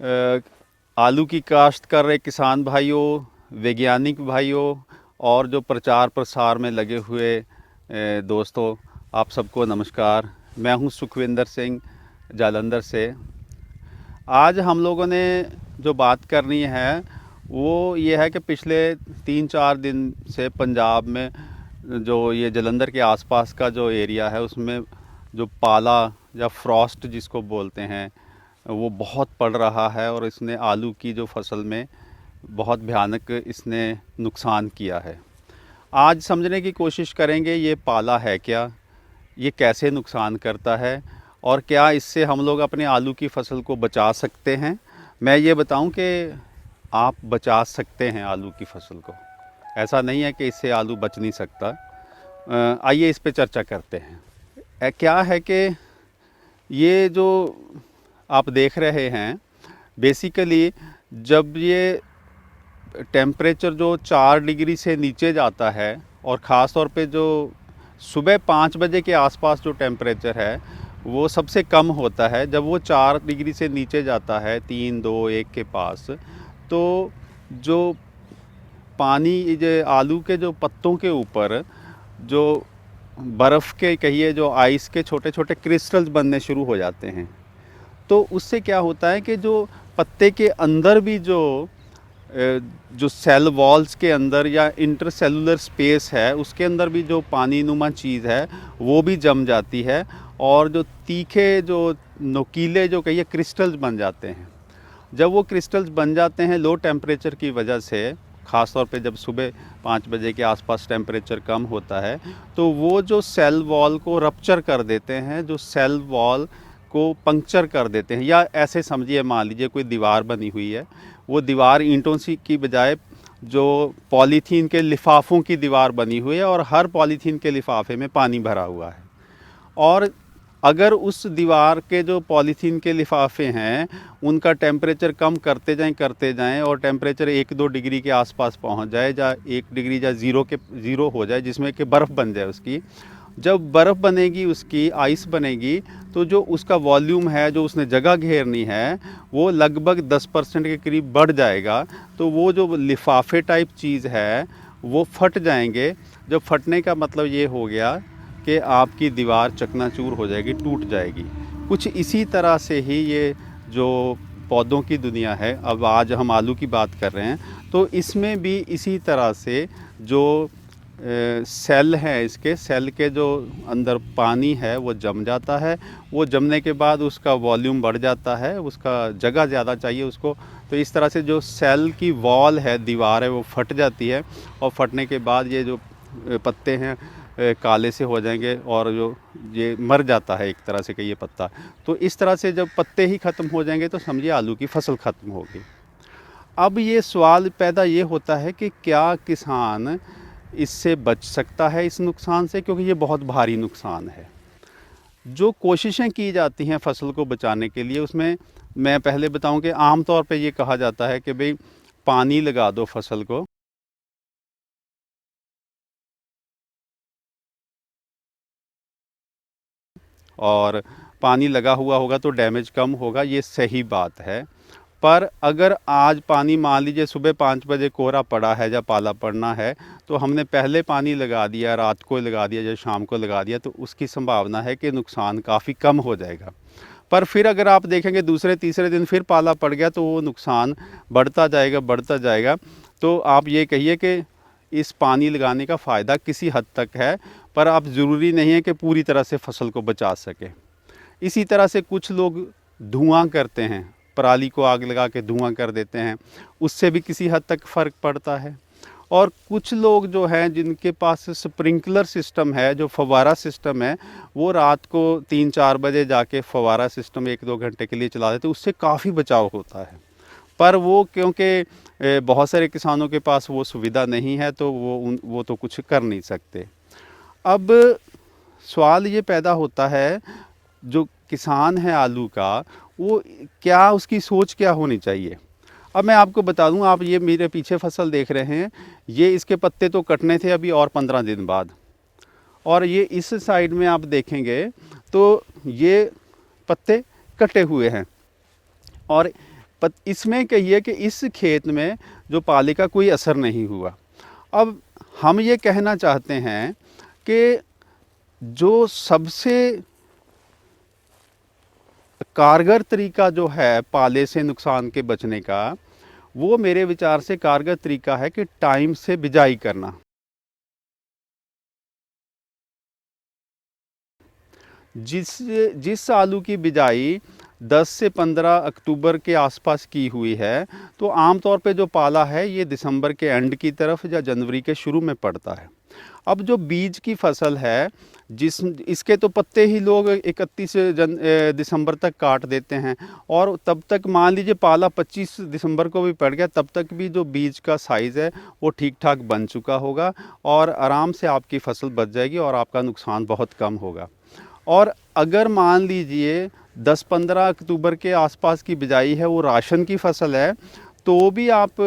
अ, आलू की काश्त कर रहे किसान भाइयों, वैज्ञानिक भाइयों और जो प्रचार प्रसार में लगे हुए दोस्तों, आप सबको नमस्कार। मैं हूं सुखविंदर सिंह, जालंधर से। आज हम लोगों ने जो बात करनी है वो ये है कि पिछले 3-4 दिन से पंजाब में जो ये जालंधर के आसपास का जो एरिया है उसमें जो पाला या फ्रॉस्ट जिसको बोलते हैं वो बहुत पड़ रहा है और इसने आलू की जो फसल में बहुत भयानक इसने नुकसान किया है। आज समझने की कोशिश करेंगे ये पाला है क्या, ये कैसे नुकसान करता है और क्या इससे हम लोग अपने आलू की फसल को बचा सकते हैं। मैं ये बताऊं कि आप बचा सकते हैं आलू की फसल को, ऐसा नहीं है कि इससे आलू बच नहीं सकता। आइए इस पे चर्चा करते हैं। क्या है कि ये जो आप देख रहे हैं बेसिकली जब ये टेम्परेचर जो 4 डिग्री से नीचे जाता है और ख़ास तौर पे जो सुबह 5 बजे के आसपास जो टेम्परेचर है वो सबसे कम होता है। जब वो 4 डिग्री से नीचे जाता है 3, 2, 1 के पास, तो जो पानी जो आलू के जो पत्तों के ऊपर जो बर्फ़ के कहिए जो आइस के छोटे छोटे क्रिस्टल्स बनने शुरू हो जाते हैं। तो उससे क्या होता है कि जो पत्ते के अंदर भी जो सेल वॉल्स के अंदर या इंटरसेलुलर स्पेस है उसके अंदर भी जो पानी नुमा चीज़ है वो भी जम जाती है और जो तीखे जो नोकीले जो कहिए क्रिस्टल्स बन जाते हैं। जब वो क्रिस्टल्स बन जाते हैं लो टेम्परेचर की वजह से, ख़ास तौर पे जब सुबह 5 बजे के आसपास टेम्परेचर कम होता है, तो वो जो सेल वॉल को रप्चर कर देते हैं, जो सेल वॉल को पंक्चर कर देते हैं। या ऐसे समझिए, मान लीजिए कोई दीवार बनी हुई है, वो दीवार ईंटों सी की बजाय जो पॉलीथीन के लिफाफों की दीवार बनी हुई है और हर पॉलीथीन के लिफाफे में पानी भरा हुआ है। और अगर उस दीवार के जो पॉलीथीन के लिफाफे हैं उनका टेम्परेचर कम करते जाएं और टेम्परेचर 1-2 डिग्री के आसपास पहुंच जाए, या 1 डिग्री या ज़ीरो हो जाए, जिसमें कि बर्फ़ बन जाए उसकी। जब बर्फ़ बनेगी, उसकी आइस बनेगी, तो जो उसका वॉल्यूम है, जो उसने जगह घेरनी है, वो लगभग 10% के करीब बढ़ जाएगा। तो वो जो लिफाफे टाइप चीज़ है वो फट जाएंगे। जब फटने का मतलब ये हो गया कि आपकी दीवार चकनाचूर हो जाएगी, टूट जाएगी। कुछ इसी तरह से ही ये जो पौधों की दुनिया है, अब आज हम आलू की बात कर रहे हैं, तो इसमें भी इसी तरह से जो सेल हैं, इसके सेल के जो अंदर पानी है वो जम जाता है। वो जमने के बाद उसका वॉल्यूम बढ़ जाता है, उसका जगह ज़्यादा चाहिए उसको। तो इस तरह से जो सेल की वॉल है, दीवार है, वो फट जाती है और फटने के बाद ये जो पत्ते हैं काले से हो जाएंगे और जो ये मर जाता है एक तरह से कि ये पत्ता। तो इस तरह से जब पत्ते ही ख़त्म हो जाएंगे तो समझिए आलू की फसल ख़त्म होगी। अब ये सवाल पैदा ये होता है कि क्या किसान इससे बच सकता है इस नुकसान से, क्योंकि ये बहुत भारी नुकसान है। जो कोशिशें की जाती हैं फसल को बचाने के लिए, उसमें मैं पहले बताऊं कि आम तौर पे ये कहा जाता है कि भाई पानी लगा दो फसल को, और पानी लगा हुआ होगा तो डैमेज कम होगा। ये सही बात है। पर अगर आज पानी, मान लीजिए सुबह 5 बजे कोहरा पड़ा है या पाला पड़ना है, तो हमने पहले पानी लगा दिया, रात को लगा दिया या शाम को लगा दिया, तो उसकी संभावना है कि नुकसान काफ़ी कम हो जाएगा। पर फिर अगर आप देखेंगे दूसरे तीसरे दिन फिर पाला पड़ गया तो वो नुकसान बढ़ता जाएगा। तो आप ये कहिए कि इस पानी लगाने का फ़ायदा किसी हद तक है, पर अब ज़रूरी नहीं है कि पूरी तरह से फसल को बचा सके। इसी तरह से कुछ लोग धुआं करते हैं, पराली को आग लगा के धुआं कर देते हैं, उससे भी किसी हद तक फ़र्क पड़ता है। और कुछ लोग जो हैं जिनके पास स्प्रिंकलर सिस्टम है, जो फव्वारा सिस्टम है, वो रात को 3-4 बजे जाके फव्वारा सिस्टम 1-2 घंटे के लिए चला देते, उससे काफ़ी बचाव होता है। पर वो क्योंकि बहुत सारे किसानों के पास वो सुविधा नहीं है, तो वो तो कुछ कर नहीं सकते। अब सवाल ये पैदा होता है, जो किसान है आलू का, वो क्या, उसकी सोच क्या होनी चाहिए। अब मैं आपको बता दूं, आप ये मेरे पीछे फसल देख रहे हैं, ये इसके पत्ते तो कटने थे अभी और 15 दिन बाद। और ये इस साइड में आप देखेंगे तो ये पत्ते कटे हुए हैं। और इसमें कहिए कि इस खेत में जो पाले का कोई असर नहीं हुआ। अब हम ये कहना चाहते हैं कि जो सबसे कारगर तरीका जो है पाले से नुकसान के बचने का, वो मेरे विचार से कारगर तरीका है कि टाइम से बिजाई करना। जिस जिस आलू की बिजाई 10 से 15 अक्टूबर के आसपास की हुई है, तो आमतौर पे जो पाला है ये दिसंबर के एंड की तरफ या जनवरी के शुरू में पड़ता है। अब जो बीज की फसल है, जिस इसके तो पत्ते ही लोग 31 दिसंबर तक काट देते हैं, और तब तक मान लीजिए पाला 25 दिसंबर को भी पड़ गया, तब तक भी जो बीज का साइज़ है वो ठीक ठाक बन चुका होगा और आराम से आपकी फसल बच जाएगी और आपका नुकसान बहुत कम होगा। और अगर मान लीजिए 10-15 अक्टूबर के आसपास की बिजाई है, वो राशन की फसल है, तो भी आप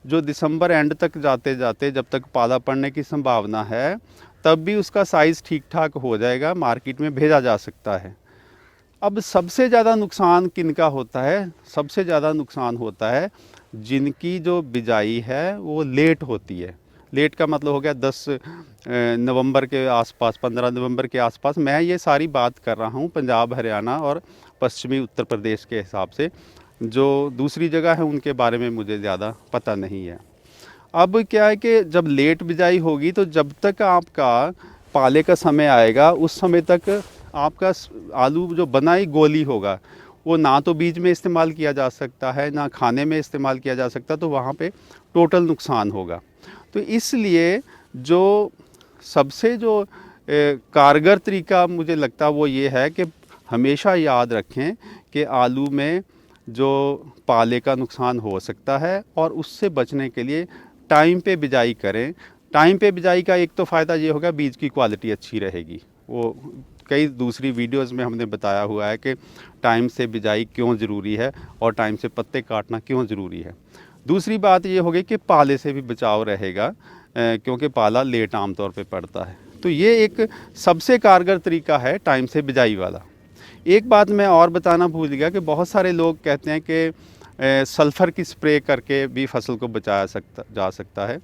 जो दिसंबर एंड तक जाते जाते जब तक पाला पड़ने की संभावना है, तब भी उसका साइज़ ठीक ठाक हो जाएगा, मार्केट में भेजा जा सकता है। अब सबसे ज़्यादा नुकसान किनका होता है? सबसे ज़्यादा नुकसान होता है जिनकी जो बिजाई है वो लेट होती है। लेट का मतलब हो गया 10 नवंबर के आसपास, 15 नवंबर के आसपास। मैं ये सारी बात कर रहा हूँ पंजाब, हरियाणा और पश्चिमी उत्तर प्रदेश के हिसाब से। जो दूसरी जगह है उनके बारे में मुझे ज़्यादा पता नहीं है। अब क्या है कि जब लेट बिजाई होगी, तो जब तक आपका पाले का समय आएगा, उस समय तक आपका आलू जो बना ही गोली होगा, वो ना तो बीज में इस्तेमाल किया जा सकता है, ना खाने में इस्तेमाल किया जा सकता, तो वहाँ पे टोटल नुकसान होगा। तो इसलिए जो सबसे जो कारगर तरीका मुझे लगता वो ये है कि हमेशा याद रखें कि आलू में जो पाले का नुकसान हो सकता है और उससे बचने के लिए टाइम पे बिजाई करें। टाइम पे बिजाई का एक तो फ़ायदा ये होगा, बीज की क्वालिटी अच्छी रहेगी। वो कई दूसरी वीडियोस में हमने बताया हुआ है कि टाइम से बिजाई क्यों ज़रूरी है और टाइम से पत्ते काटना क्यों ज़रूरी है। दूसरी बात ये होगी कि पाले से भी बचाव रहेगा, क्योंकि पाला लेट आमतौर पे पड़ता है। तो ये एक सबसे कारगर तरीका है टाइम से बिजाई वाला। एक बात मैं और बताना भूल गया कि बहुत सारे लोग कहते हैं कि सल्फ़र की स्प्रे करके भी फसल को बचाया जा सकता है।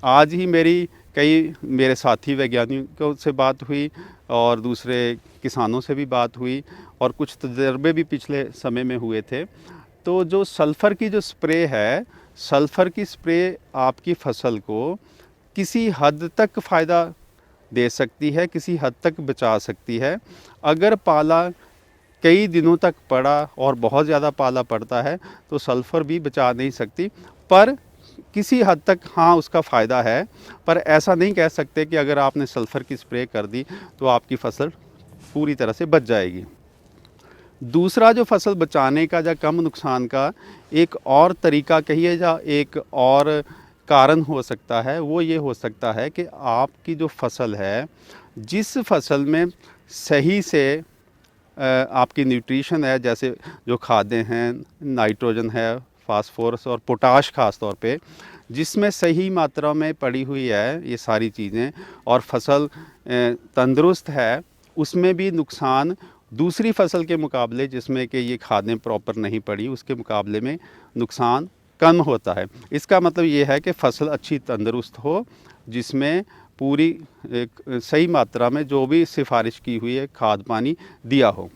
आज ही मेरे साथी वैज्ञानिकों से बात हुई और दूसरे किसानों से भी बात हुई और कुछ तजर्बे भी पिछले समय में हुए थे। तो जो सल्फ़र की जो स्प्रे है, सल्फ़र की स्प्रे आपकी फसल को किसी हद तक फ़ायदा दे सकती है, किसी हद तक बचा सकती है। अगर पाला कई दिनों तक पड़ा और बहुत ज़्यादा पाला पड़ता है, तो सल्फ़र भी बचा नहीं सकती, पर किसी हद तक हाँ उसका फ़ायदा है। पर ऐसा नहीं कह सकते कि अगर आपने सल्फ़र की स्प्रे कर दी तो आपकी फसल पूरी तरह से बच जाएगी। दूसरा जो फसल बचाने का या कम नुकसान का एक और तरीका कहिए या एक और कारण हो सकता है, वो ये हो सकता है कि आपकी जो फसल है, जिस फसल में सही से आपकी न्यूट्रिशन है, जैसे जो खादें हैं, नाइट्रोजन है, फास्फोरस और पोटाश ख़ास तौर पे, जिसमें सही मात्रा में पड़ी हुई है ये सारी चीज़ें, और फसल तंदुरुस्त है, उसमें भी नुकसान दूसरी फसल के मुकाबले जिसमें कि ये खादें प्रॉपर नहीं पड़ी, उसके मुकाबले में नुकसान कम होता है। इसका मतलब ये है कि फसल अच्छी तंदुरुस्त हो, जिसमें पूरी एक सही मात्रा में जो भी सिफारिश की हुई है खाद पानी दिया हो।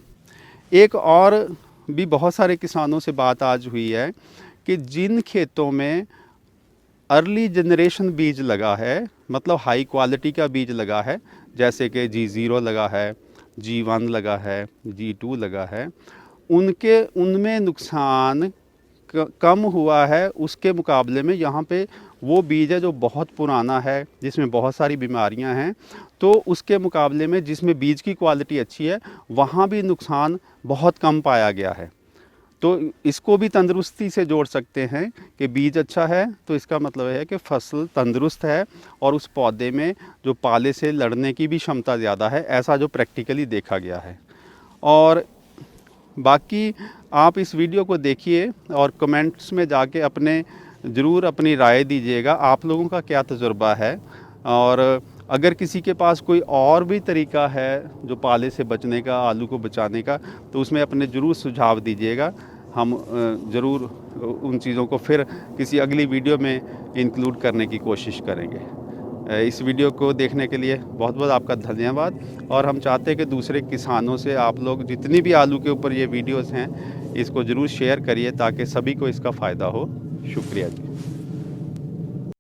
एक और भी बहुत सारे किसानों से बात आज हुई है कि जिन खेतों में अर्ली जनरेशन बीज लगा है, मतलब हाई क्वालिटी का बीज लगा है, जैसे कि G0 लगा है, G1 लगा है, G2 लगा है, उनमें नुकसान कम हुआ है। उसके मुकाबले में यहाँ पे वो बीज है जो बहुत पुराना है, जिसमें बहुत सारी बीमारियाँ हैं, तो उसके मुकाबले में जिसमें बीज की क्वालिटी अच्छी है, वहाँ भी नुकसान बहुत कम पाया गया है। तो इसको भी तंदुरुस्ती से जोड़ सकते हैं कि बीज अच्छा है तो इसका मतलब है कि फसल तंदुरुस्त है और उस पौधे में जो पाले से लड़ने की भी क्षमता ज़्यादा है, ऐसा जो प्रैक्टिकली देखा गया है। और बाकी आप इस वीडियो को देखिए और कमेंट्स में जाके ज़रूर अपनी राय दीजिएगा, आप लोगों का क्या तजुर्बा है, और अगर किसी के पास कोई और भी तरीका है जो पाले से बचने का, आलू को बचाने का, तो उसमें अपने ज़रूर सुझाव दीजिएगा। हम ज़रूर उन चीज़ों को फिर किसी अगली वीडियो में इंक्लूड करने की कोशिश करेंगे। इस वीडियो को देखने के लिए बहुत बहुत आपका धन्यवाद। और हम चाहते हैं कि दूसरे किसानों से आप लोग जितनी भी आलू के ऊपर ये वीडियोस हैं इसको ज़रूर शेयर करिए ताकि सभी को इसका फ़ायदा हो। शुक्रिया जी।